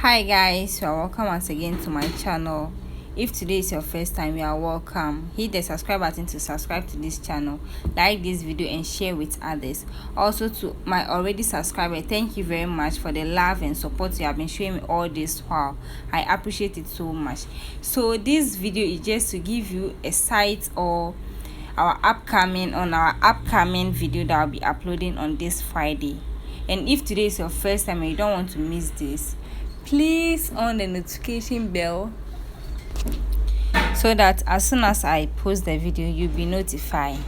Hi guys, you are welcome once again to my channel. If today is your first time, you are welcome. Hit the subscribe button to subscribe to this channel, like this video and share with others. Also to my already subscriber, thank you very much for the love and support you have been showing me all this while. I appreciate it so much. So this video is just to give you a sight or our upcoming video that I'll be uploading on this Friday. And if today is your first time and you don't want to miss this, please on the notification bell so that as soon as I post the video you'll be notified.